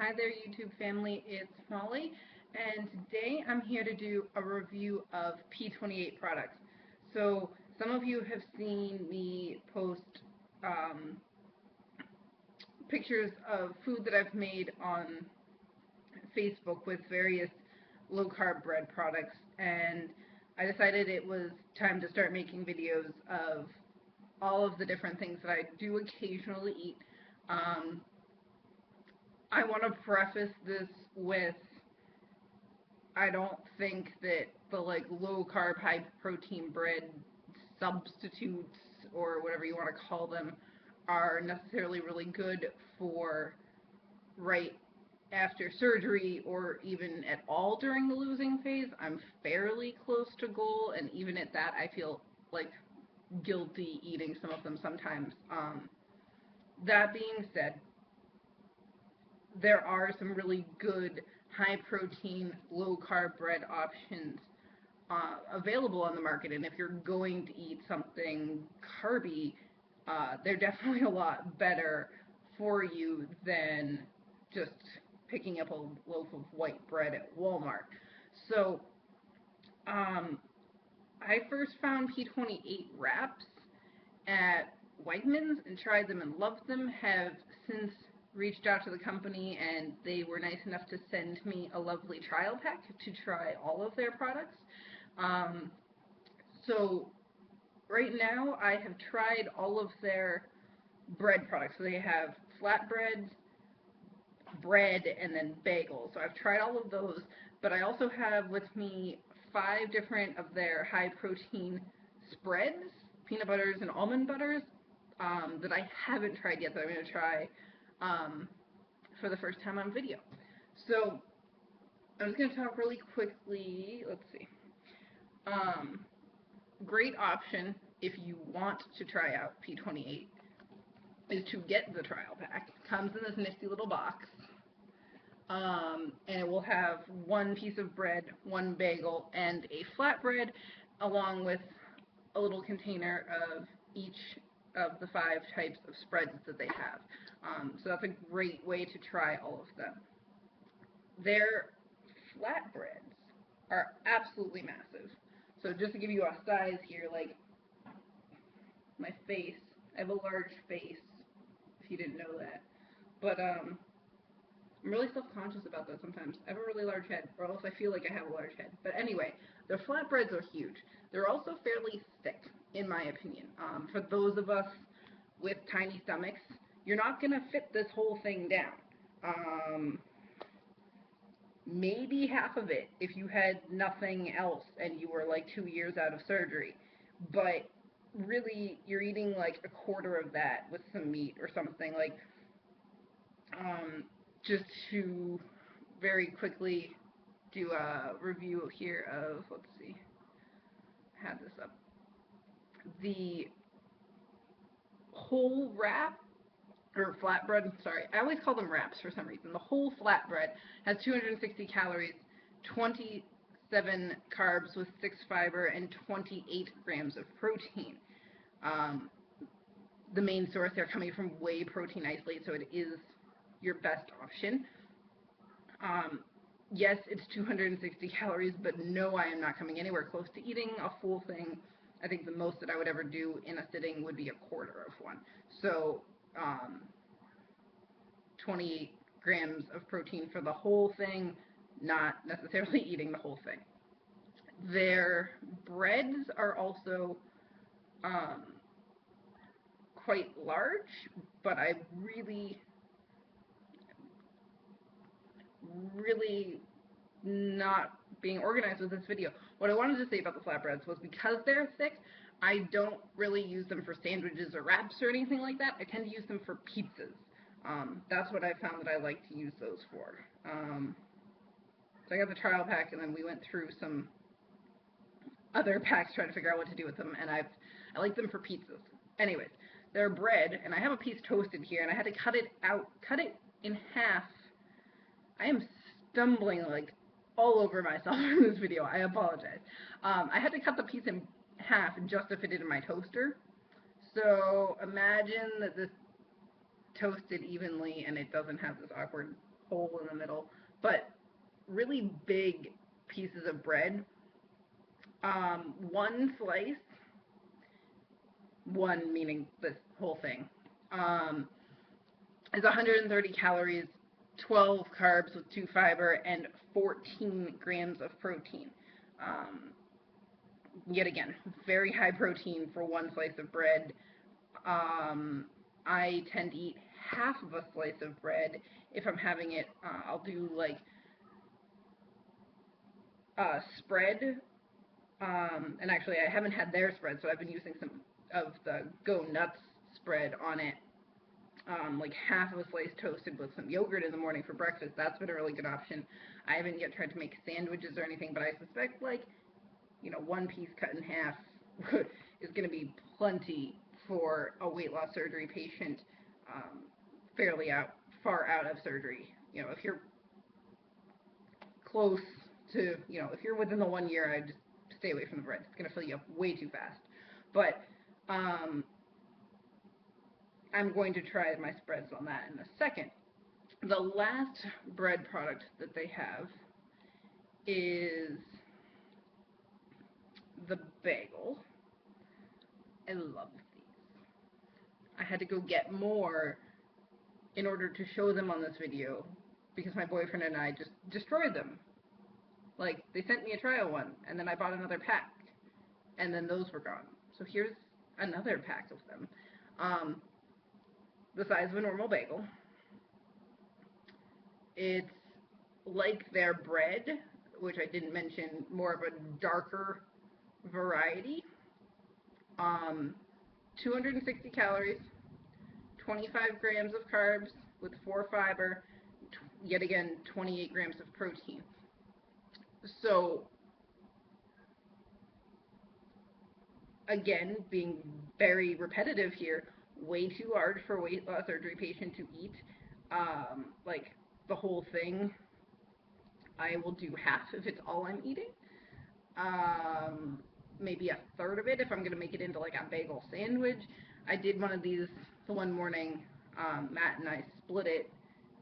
Hi there, YouTube family. It's Molly, and today I'm here to do a review of P28 products. So, some of you have seen me post um, pictures of food that I've made on Facebook with various low-carb bread products, and I decided it was time to start making videos of all of the different things that I do occasionally eat. Um, I want to preface this with I don't think that the low carb, high protein bread substitutes or whatever you want to call them are necessarily really good for right after surgery or even at all during the losing phase. I'm fairly close to goal, and even at that, I feel like guilty eating some of them sometimes. That being said, there are some really good high protein, low carb bread options available on the market. And if you're going to eat something carby, they're definitely a lot better for you than just picking up a loaf of white bread at Walmart. So I first found P28 wraps at Wegmans and tried them and loved them. Have since reached out to the company, and they were nice enough to send me a lovely trial pack to try all of their products. Um, so right now I have tried all of their bread products. So they have flatbreads, bread, and then bagels. So I've tried all of those, but I also have with me 5 different of their high protein spreads, peanut butters and almond butters, that I haven't tried yet that I'm going to try for the first time on video. So I'm just going to talk really quickly. Let's see. Great option if you want to try out P28 is to get the trial pack. It comes in this nifty little box. And it will have 1 piece of bread, 1 bagel, and a flatbread, along with a little container of each of the 5 types of spreads that they have. So that's a great way to try all of them. Their flatbreads are absolutely massive. So just to give you a size here, like my face, I have a large face, if you didn't know that. But I'm really self-conscious about that sometimes. I have a really large head, or else I feel like I have a large head. But anyway, their flatbreads are huge. They're also fairly thick, in my opinion. For those of us with tiny stomachs, you're not going to fit this whole thing down. Maybe half of it if you had nothing else and you were like 2 years out of surgery. But really, you're eating like a quarter of that with some meat or something. Just to very quickly do a review here of, let's see, I had this up. The whole wrap, or flatbread, sorry, I always call them wraps for some reason. The whole flatbread has 260 calories, 27 carbs with 6 fiber, and 28 grams of protein. The main source, they're coming from whey protein isolate, so it is your best option. Yes, it's 260 calories, but no, I am not coming anywhere close to eating a full thing. I think the most that I would ever do in a sitting would be a quarter of one. So, 28 grams of protein for the whole thing, not necessarily eating the whole thing. Their breads are also quite large, but I really not being organized with this video. What I wanted to say about the flatbreads was because they're thick, I don't really use them for sandwiches or wraps or anything like that. I tend to use them for pizzas. That's what I found that I like to use those for. So I got the trial pack, and then we went through some other packs trying to figure out what to do with them, and I like them for pizzas. Anyways, they're bread, and I have a piece toasted here, and I had to cut it in half. I am stumbling like all over myself in this video. I apologize. I had to cut the piece in half just to fit it in my toaster. So imagine that this toasted evenly and it doesn't have this awkward hole in the middle, but really big pieces of bread. One slice, one meaning this whole thing, um, is 130 calories, 12 carbs with 2 fiber, and 14 grams of protein. Um, Yet again, very high protein for one slice of bread. Um, I tend to eat half of a slice of bread. If I'm having it, I'll do like spread. And actually, I haven't had their spread, so I've been using some of the Go Nuts spread on it. Like half of a slice toasted with some yogurt in the morning for breakfast. That's been a really good option. I haven't yet tried to make sandwiches or anything, but I suspect like, you know, one piece cut in half is going to be plenty for a weight loss surgery patient, um, fairly far out of surgery. You know, if you're close to, you know, if you're within the 1 year, I'd just stay away from the bread. It's going to fill you up way too fast. But I'm going to try my spreads on that in a second. The last bread product that they have is the bagel. I love these. I had to go get more in order to show them on this video because my boyfriend and I just destroyed them. Like, they sent me a trial one, and then I bought another pack, and then those were gone. So here's another pack of them. The size of a normal bagel. It's like their bread, which I didn't mention, more of a darker variety. 260 calories, 25 grams of carbs with 4 fiber, yet again 28 grams of protein. So again, being very repetitive here, way too large for a weight loss surgery patient to eat. Like the whole thing, I will do half if it's all I'm eating. Maybe a third of it if I'm going to make it into like a bagel sandwich. I did one of these the one morning. Matt and I split it,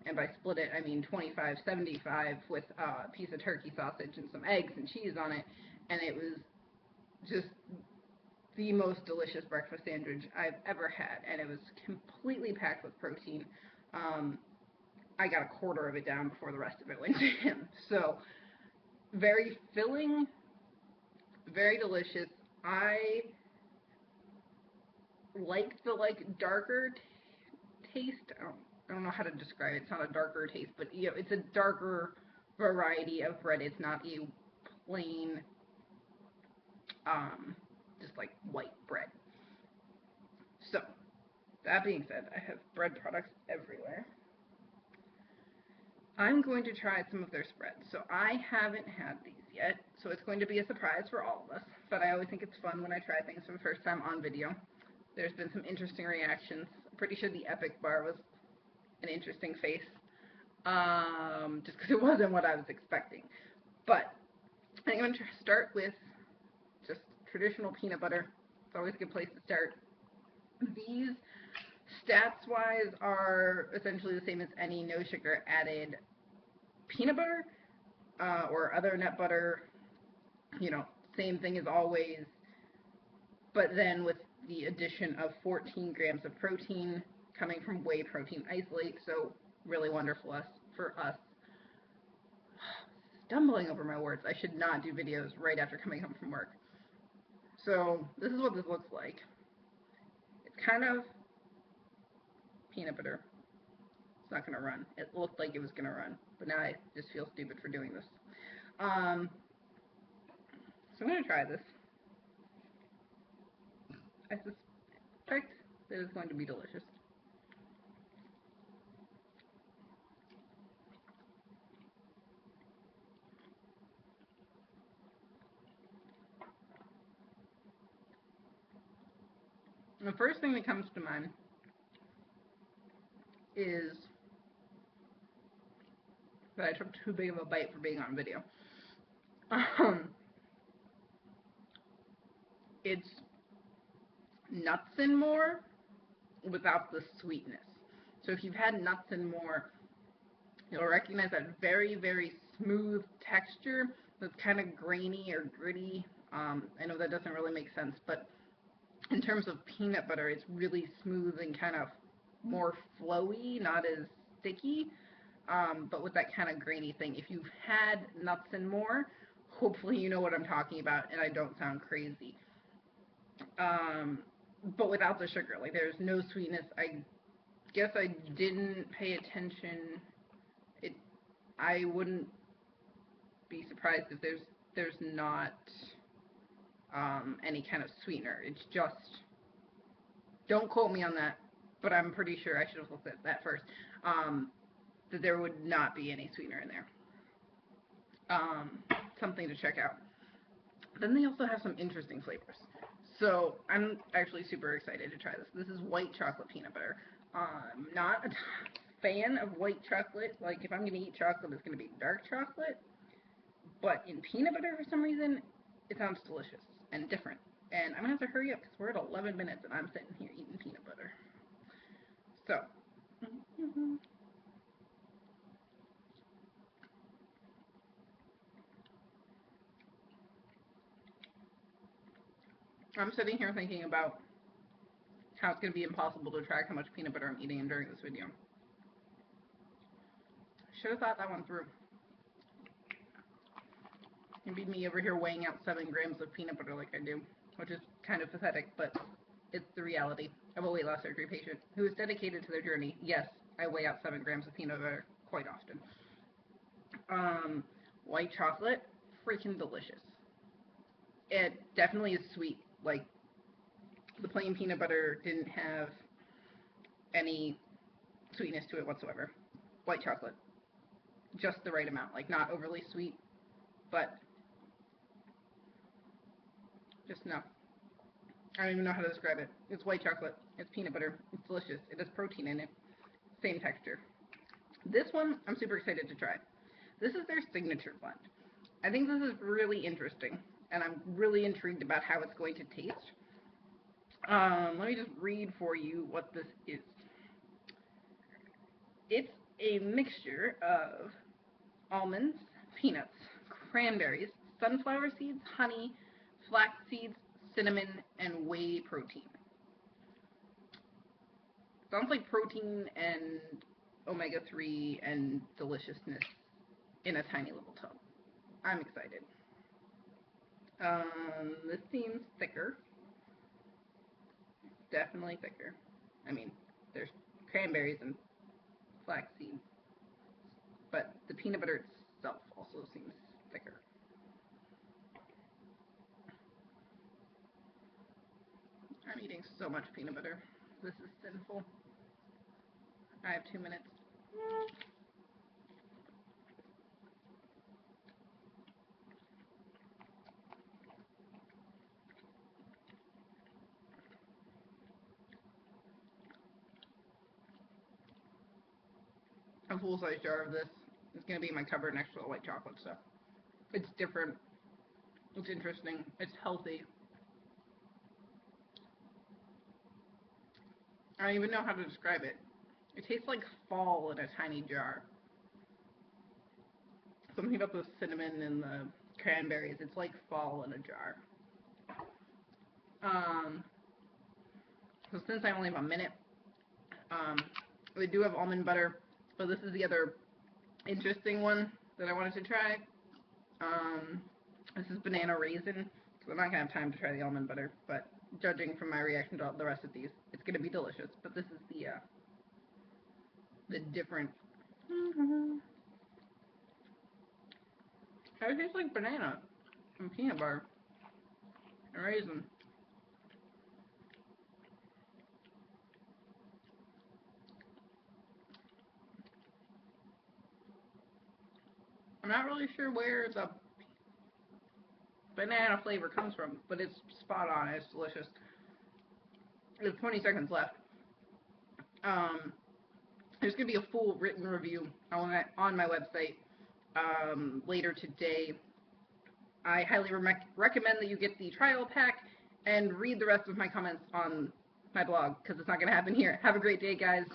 and by split it I mean 25-75 with a piece of turkey sausage and some eggs and cheese on it, and it was just the most delicious breakfast sandwich I've ever had, and it was completely packed with protein. I got a quarter of it down before the rest of it went to him. So very filling, very delicious. I like the darker taste. I don't know how to describe it. It's not a darker taste, but you know, it's a darker variety of bread. It's not a plain, just like white bread. So that being said, I have bread products everywhere. I'm going to try some of their spreads. So I haven't had these yet, so it's going to be a surprise for all of us. But I always think it's fun when I try things for the first time on video. There's been some interesting reactions. I'm pretty sure the Epic bar was an interesting face, just because it wasn't what I was expecting. But I'm going to start with just traditional peanut butter. It's always a good place to start. These, stats-wise, are essentially the same as any no sugar added peanut butter or other nut butter. You know, same thing as always, but then with the addition of 14 grams of protein coming from whey protein isolate. So really wonderful for us. Stumbling over my words. I should not do videos right after coming home from work. So this is what this looks like. It's kind of peanut butter. It's not going to run. It looked like it was going to run, but now I just feel stupid for doing this. So I'm going to try this. I suspect that it's going to be delicious. The first thing that comes to mind is that I took too big of a bite for being on video. It's nuts and more without the sweetness. So if you've had nuts and more, You'll recognize that very, very smooth texture that's kind of grainy or gritty. I know that doesn't really make sense, but in terms of peanut butter, it's really smooth and kind of more flowy, not as sticky, but with that kind of grainy thing. If you've had nuts and more, hopefully you know what I'm talking about and I don't sound crazy. But without the sugar, like there's no sweetness. I guess I didn't pay attention. It, I wouldn't be surprised if there's not any kind of sweetener. It's just, don't quote me on that, but I'm pretty sure I should have looked at that first. That there would not be any sweetener in there. Something to check out. Then they also have some interesting flavors. So I'm actually super excited to try this. This is white chocolate peanut butter. I'm not a fan of white chocolate. Like if I'm going to eat chocolate, it's going to be dark chocolate. But in peanut butter, for some reason, it sounds delicious and different. And I'm going to have to hurry up because we're at 11 minutes and I'm sitting here eating peanut butter. So, I'm sitting here thinking about how it's going to be impossible to track how much peanut butter I'm eating during this video. Should have thought that one through. It'd be me over here weighing out 7 grams of peanut butter like I do, which is kind of pathetic, but it's the reality of a weight loss surgery patient who is dedicated to their journey. Yes, I weigh out 7 grams of peanut butter quite often. White chocolate, freaking delicious. It definitely is sweet. Like, the plain peanut butter didn't have any sweetness to it whatsoever. White chocolate, just the right amount. Like, not overly sweet, but just enough. I don't even know how to describe it. It's white chocolate. It's peanut butter. It's delicious. It has protein in it. Same texture. This one, I'm super excited to try. This is their signature blend. I think this is really interesting, and I'm really intrigued about how it's going to taste. Let me just read for you what this is. It's a mixture of almonds, peanuts, cranberries, sunflower seeds, honey, flax seeds, cinnamon, and whey protein. Sounds like protein and omega-3 and deliciousness in a tiny little tub. I'm excited. This seems thicker. Definitely thicker. I mean, there's cranberries and flax seeds, but the peanut butter itself also seems thicker. I'm eating so much peanut butter. This is sinful. I have 2 minutes. A full-size jar of this is going to be in my cupboard next to the white chocolate stuff. It's different. It's interesting. It's healthy. I don't even know how to describe it. It tastes like fall in a tiny jar. Something about the cinnamon and the cranberries. It's like fall in a jar. So since I only have a minute, they do have almond butter, but this is the other interesting one that I wanted to try. This is banana raisin, because I'm not going to have time to try the almond butter, but judging from my reaction to the rest of these, it's going to be delicious. But this is the different. It tastes like banana and peanut butter and raisin. I'm not really sure where the banana flavor comes from, but it's spot on. It's delicious. There's 20 seconds left. There's going to be a full written review on my website later today. I highly recommend that you get the trial pack and read the rest of my comments on my blog, because it's not going to happen here. Have a great day, guys.